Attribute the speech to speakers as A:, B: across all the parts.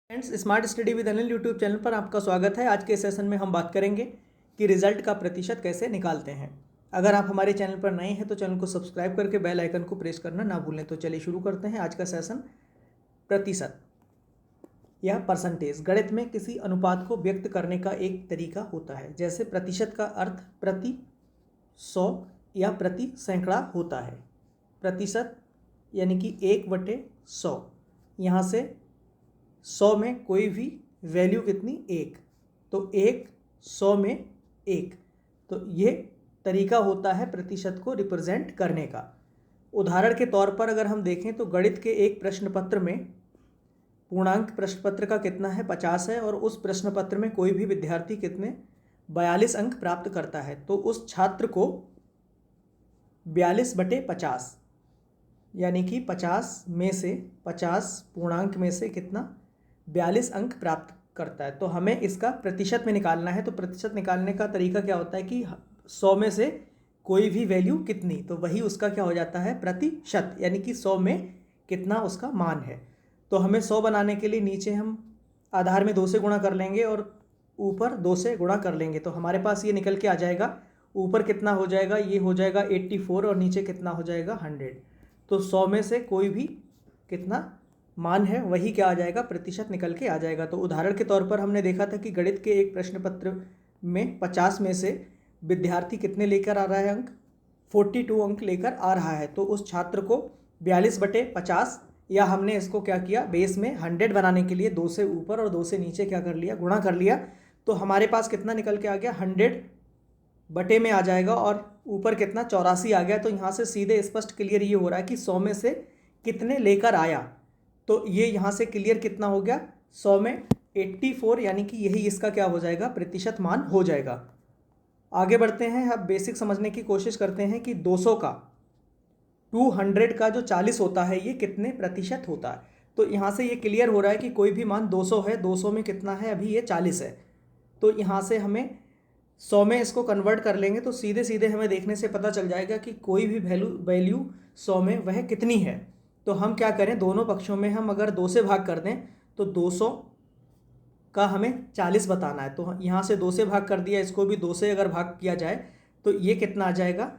A: Friends, smart study with Anil YouTube channel पर आपका स्वागत है। आज के सेशन में हम बात करेंगे कि रिजल्ट का प्रतिशत कैसे निकालते हैं। अगर आप हमारे चैनल पर नए हैं तो चैनल को सब्सक्राइब करके बेल आइकन को प्रेस करना ना भूलें। तो चलिए शुरू करते हैं आज का सेशन। प्रतिशत या परसेंटेज गणित में किसी अनुपात को व्यक्त करने का एक तरीका होता है। जैसे प्रतिशत का अर्थ प्रति 100 या प्रति सैकड़ा होता है। प्रतिशत यानी कि 1/100। यहाँ से 100 में कोई भी वैल्यू कितनी 1, तो 1 100 में 1। तो ये तरीका होता है प्रतिशत को रिप्रेजेंट करने का। उदाहरण के तौर पर अगर हम देखें तो गणित के एक प्रश्न पत्र में पूर्णांक प्रश्न पत्र का कितना है 50 है, और उस प्रश्न पत्र में कोई भी विद्यार्थी कितने 42 अंक प्राप्त करता है, तो उस छात्र को 42/50 यानी कि 50 में से 50 पूर्णांक में से कितना 42 अंक प्राप्त करता है। तो हमें इसका प्रतिशत में निकालना है। तो प्रतिशत निकालने का तरीका क्या होता है कि 100 में से कोई भी वैल्यू कितनी, तो वही उसका क्या हो जाता है प्रतिशत, यानी कि 100 में कितना उसका मान है। तो हमें 100 बनाने के लिए नीचे हम आधार में 2 से गुणा कर लेंगे और ऊपर 2 से गुणा कर लेंगे। तो हमारे पास ये निकल के आ जाएगा, ऊपर कितना हो जाएगा, ये हो जाएगा 84 और नीचे कितना हो जाएगा 100। तो 100 में से कोई भी कितना मान है वही क्या आ जाएगा प्रतिशत निकल के आ जाएगा। तो उदाहरण के तौर पर हमने देखा था कि गणित के एक प्रश्न पत्र में 50 में से विद्यार्थी कितने लेकर आ रहा है अंक, 42 अंक लेकर आ रहा है। तो उस छात्र को 42/50, या हमने इसको क्या किया बेस में 100 बनाने के लिए 2 से ऊपर और 2 से नीचे क्या कर लिया गुणा कर लिया। तो हमारे पास कितना निकल के आ गया 100 बटे में आ जाएगा, और ऊपर कितना 84 आ गया। तो यहाँ से सीधे स्पष्ट क्लियर ये हो रहा है कि 100 में से कितने लेकर आया। तो ये यहाँ से क्लियर कितना हो गया 100 में 84, यानी कि यही इसका क्या हो जाएगा प्रतिशत मान हो जाएगा। आगे बढ़ते हैं, अब बेसिक समझने की कोशिश करते हैं कि 200 का 200 का जो 40 होता है ये कितने प्रतिशत होता है। तो यहाँ से ये क्लियर हो रहा है कि कोई भी मान 200 है, 200 में कितना है अभी ये 40 है। तो यहाँ से हमें 100 में इसको कन्वर्ट कर लेंगे तो सीधे सीधे हमें देखने से पता चल जाएगा कि कोई भी वैल्यू 100 में वह कितनी है। तो हम क्या करें, दोनों पक्षों में हम अगर 2 से भाग कर दें तो 200 का हमें 40 बताना है। तो यहाँ से 2 से भाग कर दिया, इसको भी 2 से अगर भाग किया जाए तो ये कितना आ जाएगा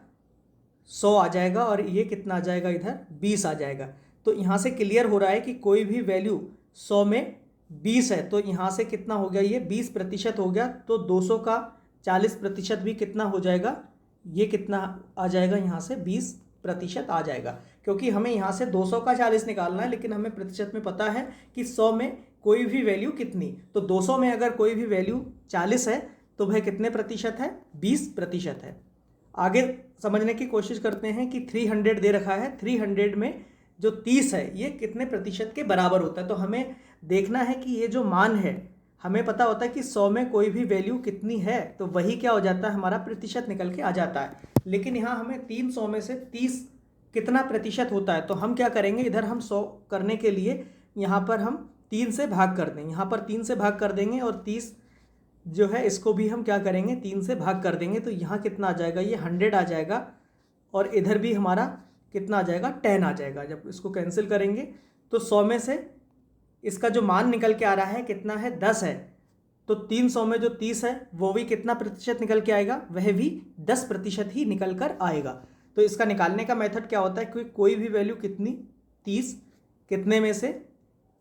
A: 100 आ जाएगा, और ये कितना आ जाएगा इधर 20 आ जाएगा। तो यहाँ से क्लियर हो रहा है कि कोई भी वैल्यू 100 में 20 है, तो यहाँ से कितना हो गया ये 20% हो गया। तो 200 का 40% भी कितना हो जाएगा, ये कितना आ जाएगा यहाँ से 20% आ जाएगा। क्योंकि हमें यहाँ से 200 का 40 निकालना है, लेकिन हमें प्रतिशत में पता है कि 100 में कोई भी वैल्यू कितनी। तो 200 में अगर कोई भी वैल्यू 40 है तो वह कितने प्रतिशत है 20% है। आगे समझने की कोशिश करते हैं कि 300 दे रखा है, 300 में जो 30 है ये कितने प्रतिशत के बराबर होता है। तो हमें देखना है कि ये जो मान है, हमें पता होता है कि 100 में कोई भी वैल्यू कितनी है तो वही क्या हो जाता है हमारा प्रतिशत निकल के आ जाता है। लेकिन यहाँ हमें 300 में से 30 कितना प्रतिशत होता है, तो हम क्या करेंगे, इधर हम 100 करने के लिए यहाँ पर हम 3 से भाग कर देंगे, यहाँ पर 3 से भाग कर देंगे, और 30 जो है इसको भी हम क्या करेंगे 3 से भाग कर देंगे। तो यहाँ कितना आ जाएगा ये 100 आ जाएगा, और इधर भी हमारा कितना आ जाएगा 10 आ जाएगा। जब इसको कैंसिल करेंगे तो 100 में से इसका जो मान निकल के आ रहा है कितना है 10 है। तो 300 में जो 30 है वो भी कितना प्रतिशत निकल के आएगा, वह भी 10% ही निकल कर आएगा। तो इसका निकालने का मेथड क्या होता है कि कोई भी वैल्यू कितनी 30 कितने में से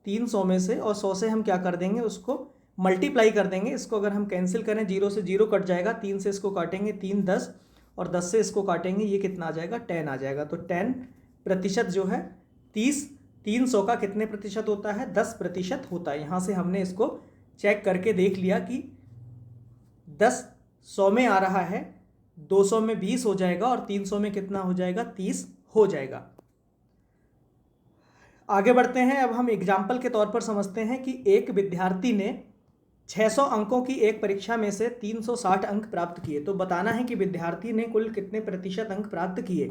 A: 300 में से, और 100 से हम क्या कर देंगे उसको मल्टीप्लाई कर देंगे। इसको अगर हम कैंसिल करें 0 से 0 कट जाएगा, 3 से इसको काटेंगे 3 10, और 10 से इसको काटेंगे ये कितना आ जाएगा 10 आ जाएगा। तो 10% जो है 300 का कितने प्रतिशत होता है 10% होता है। यहाँ से हमने इसको चेक करके देख लिया कि 10 100 में आ रहा है, 200 में 20 हो जाएगा, और 300 में कितना हो जाएगा 30 हो जाएगा। आगे बढ़ते हैं, अब हम एग्जाम्पल के तौर पर समझते हैं कि एक विद्यार्थी ने 600 अंकों की एक परीक्षा में से 360 अंक प्राप्त किए। तो बताना है कि विद्यार्थी ने कुल कितने प्रतिशत अंक प्राप्त किए।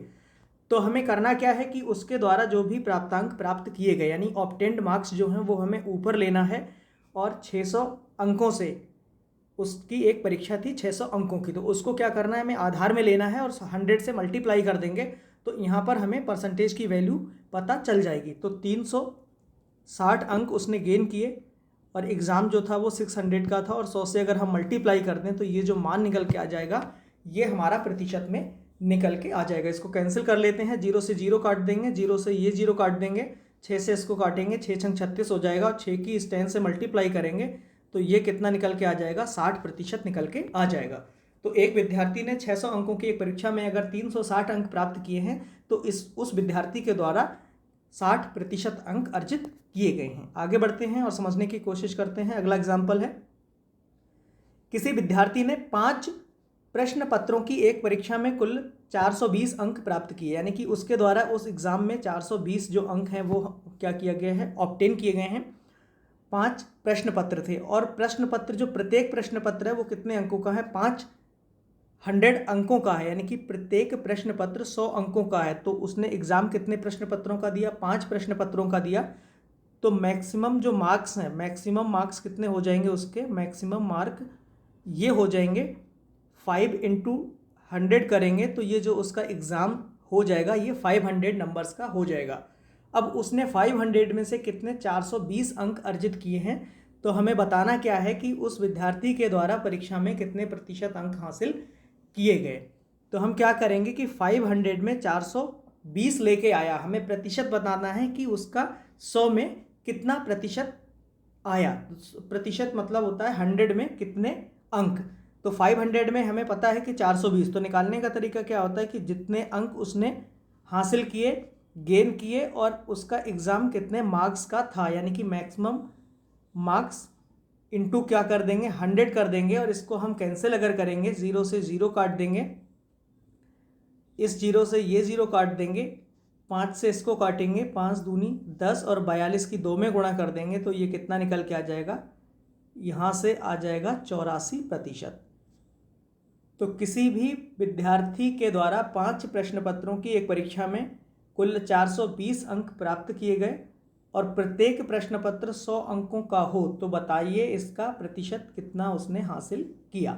A: तो हमें करना क्या है कि उसके द्वारा जो भी प्राप्तांक प्राप्त किए गए यानी ऑब्टेन्ड मार्क्स जो हैं वो हमें ऊपर लेना है, और 600 अंकों से उसकी एक परीक्षा थी 600 अंकों की, तो उसको क्या करना है हमें आधार में लेना है और 100 से मल्टीप्लाई कर देंगे। तो यहाँ पर हमें परसेंटेज की वैल्यू पता चल जाएगी। तो 360 अंक उसने गेन किए, और एग्ज़ाम जो था वो 600 का था और 100 से अगर हम मल्टीप्लाई कर दें तो ये जो मान निकल के आ जाएगा ये हमारा प्रतिशत में निकल के आ जाएगा। इसको कैंसिल कर लेते हैं, 0 से 0 काट देंगे, 0 से ये 0 काट देंगे, 6 से इसको काटेंगे, 6 छंग 36 हो जाएगा और 6 की इस 10 से मल्टीप्लाई करेंगे तो ये कितना निकल के आ जाएगा, 60% निकल के आ जाएगा। तो एक विद्यार्थी ने 600 अंकों की एक परीक्षा में अगर 360 अंक प्राप्त किए हैं तो उस विद्यार्थी के द्वारा 60% अंक अर्जित किए गए हैं। आगे बढ़ते हैं और समझने की कोशिश करते हैं। अगला एग्जाम्पल है, किसी विद्यार्थी ने 5 प्रश्न पत्रों की एक परीक्षा में कुल 420 अंक प्राप्त किए, यानी कि उसके द्वारा उस एग्ज़ाम में 420 जो अंक हैं वो क्या किया गया है, ऑब्टेन किए गए हैं। 5 प्रश्न पत्र थे और प्रश्न पत्र जो प्रत्येक प्रश्न पत्र है वो कितने अंकों का है, 500 अंकों का है, यानी कि प्रत्येक प्रश्न पत्र 100 अंकों का है। तो उसने एग्ज़ाम कितने प्रश्न पत्रों का दिया, 5 प्रश्न पत्रों का दिया। तो मैक्सिमम जो मार्क्स हैं, मैक्सिमम मार्क्स कितने हो जाएंगे उसके, मैक्सिमम मार्क ये हो जाएंगे 5 × 100 करेंगे तो ये जो उसका एग्ज़ाम हो जाएगा ये 500 नंबर्स का हो जाएगा। अब उसने 500 में से कितने 420 अंक अर्जित किए हैं, तो हमें बताना क्या है कि उस विद्यार्थी के द्वारा परीक्षा में कितने प्रतिशत अंक हासिल किए गए। तो हम क्या करेंगे कि 500 में 420 लेके आया, हमें प्रतिशत बताना है कि उसका 100 में कितना प्रतिशत आया। प्रतिशत मतलब होता है 100 में कितने अंक। तो 500 में हमें पता है कि 420, तो निकालने का तरीका क्या होता है कि जितने अंक उसने हासिल किए, गेन किए और उसका एग्ज़ाम कितने मार्क्स का था, यानी कि मैक्सिमम मार्क्स इनटू क्या कर देंगे 100 कर देंगे और इसको हम कैंसिल अगर करेंगे 0 से 0 काट देंगे, इस 0 से ये 0 काट देंगे, 5 से इसको काटेंगे, 5 दूनी 10 और 42 की 2 में गुणा कर देंगे तो ये कितना निकल के आ जाएगा, यहाँ से आ जाएगा 84%। तो किसी भी विद्यार्थी के द्वारा 5 प्रश्न पत्रों की एक परीक्षा में कुल 420 अंक प्राप्त किए गए और प्रत्येक प्रश्न पत्र 100 अंकों का हो तो बताइए इसका प्रतिशत कितना उसने हासिल किया।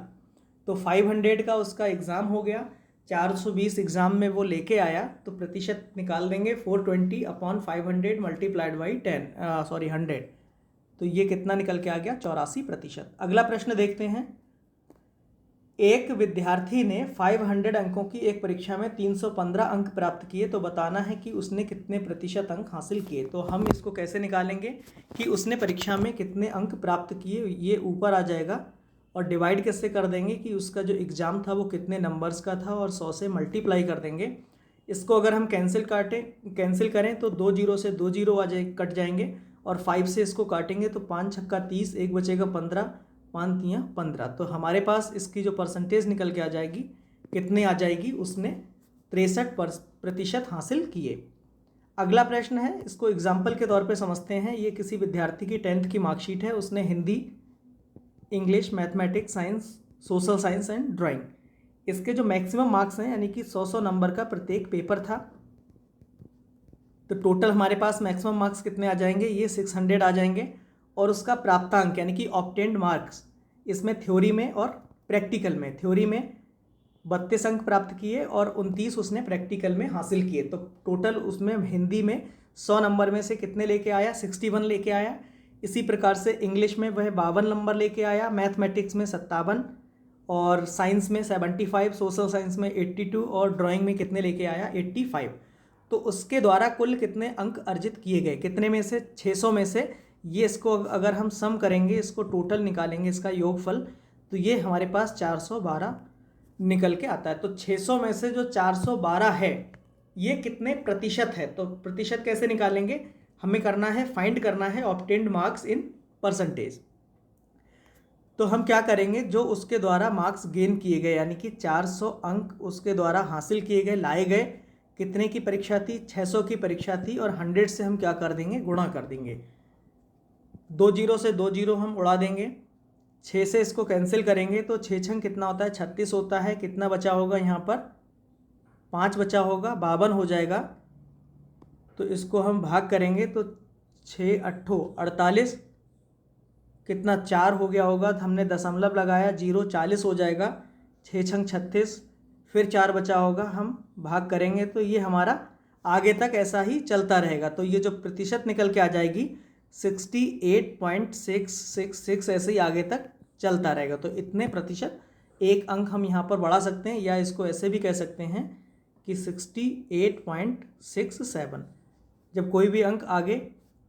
A: तो 500 का उसका एग्ज़ाम हो गया, 420 एग्ज़ाम में वो लेके आया तो प्रतिशत निकाल देंगे 420/500 मल्टीप्लाइड बाई 100। तो ये कितना निकल के आ गया, 84%। अगला प्रश्न देखते हैं, एक विद्यार्थी ने 500 अंकों की एक परीक्षा में 315 अंक प्राप्त किए तो बताना है कि उसने कितने प्रतिशत अंक हासिल किए। तो हम इसको कैसे निकालेंगे कि उसने परीक्षा में कितने अंक प्राप्त किए, ये ऊपर आ जाएगा और डिवाइड कैसे कर देंगे कि उसका जो एग्ज़ाम था वो कितने नंबर्स का था और 100 से मल्टीप्लाई कर देंगे। इसको अगर हम कैंसिल करें तो 2 0 से 2 0 कट जाएंगे और 5 से इसको काटेंगे तो 5 छक्का 30, एक बचेगा 15, 5 तियाँ 15। तो हमारे पास इसकी जो परसेंटेज निकल के आ जाएगी, कितने आ जाएगी, उसने 63% हासिल किए। अगला प्रश्न है, इसको एग्जाम्पल के तौर पे समझते हैं। ये किसी विद्यार्थी की 10th की मार्कशीट है। उसने Hindi, English, mathematics, science, social science and drawing, इसके जो मैक्सिमम मार्क्स हैं यानी कि 100 नंबर का प्रत्येक पेपर था। तो टोटल हमारे पास मैक्सिमम मार्क्स कितने आ जाएंगे, ये 600 आ जाएंगे और उसका प्राप्तांक यानी कि ऑब्टेन्ड मार्क्स, इसमें थ्योरी में और प्रैक्टिकल में, थ्योरी में 32 अंक प्राप्त किए और 29 उसने प्रैक्टिकल में हासिल किए। तो टोटल उसमें हिंदी में 100 नंबर में से कितने लेके आया, 61 लेके आया। इसी प्रकार से इंग्लिश में वह 52 नंबर लेके आया, मैथमेटिक्स में 57 और साइंस में 75, सोशल साइंस में 82 और ड्राइंग में कितने लेके आया, 85। तो उसके द्वारा कुल कितने अंक अर्जित किए गए, कितने में से, 600 में से। ये इसको अगर हम सम करेंगे, इसको टोटल निकालेंगे, इसका योगफल, तो ये हमारे पास 412 निकल के आता है। तो 600 में से जो 412 है ये कितने प्रतिशत है, तो प्रतिशत कैसे निकालेंगे, हमें करना है, फाइंड करना है ऑब्टेन्ड मार्क्स इन परसेंटेज। तो हम क्या करेंगे, जो उसके द्वारा मार्क्स गेन किए गए यानी कि 400 अंक उसके द्वारा हासिल किए गए, लाए गए, कितने की परीक्षा थी, 600 की परीक्षा थी और 100 से हम क्या कर देंगे, गुणा कर देंगे। 2 0 से 2 0 हम उड़ा देंगे, 6 से इसको कैंसिल करेंगे तो 6 छंग कितना होता है, 36 होता है। कितना बचा होगा, यहाँ पर 5 बचा होगा, 52 हो जाएगा। तो इसको हम भाग करेंगे तो 6 8 48, कितना 4 हो गया होगा, तो हमने दशमलव लगाया, 0 40 हो जाएगा। 6 छंग 36, फिर 4 बचा होगा, हम भाग करेंगे तो ये हमारा आगे तक ऐसा ही चलता रहेगा। तो ये जो प्रतिशत निकल के आ जाएगी 68.666 ऐसे ही आगे तक चलता रहेगा। तो इतने प्रतिशत एक अंक हम यहाँ पर बढ़ा सकते हैं, या इसको ऐसे भी कह सकते हैं कि 68.67। जब कोई भी अंक आगे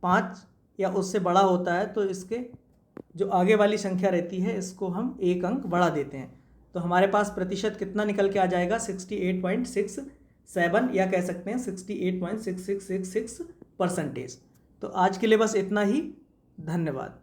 A: 5 या उससे बड़ा होता है तो इसके जो आगे वाली संख्या रहती है इसको हम एक अंक बढ़ा देते हैं। तो हमारे पास प्रतिशत कितना निकल के आ जाएगा, 68.67, या कह सकते हैं 68.6666%। तो आज के लिए बस इतना ही। धन्यवाद।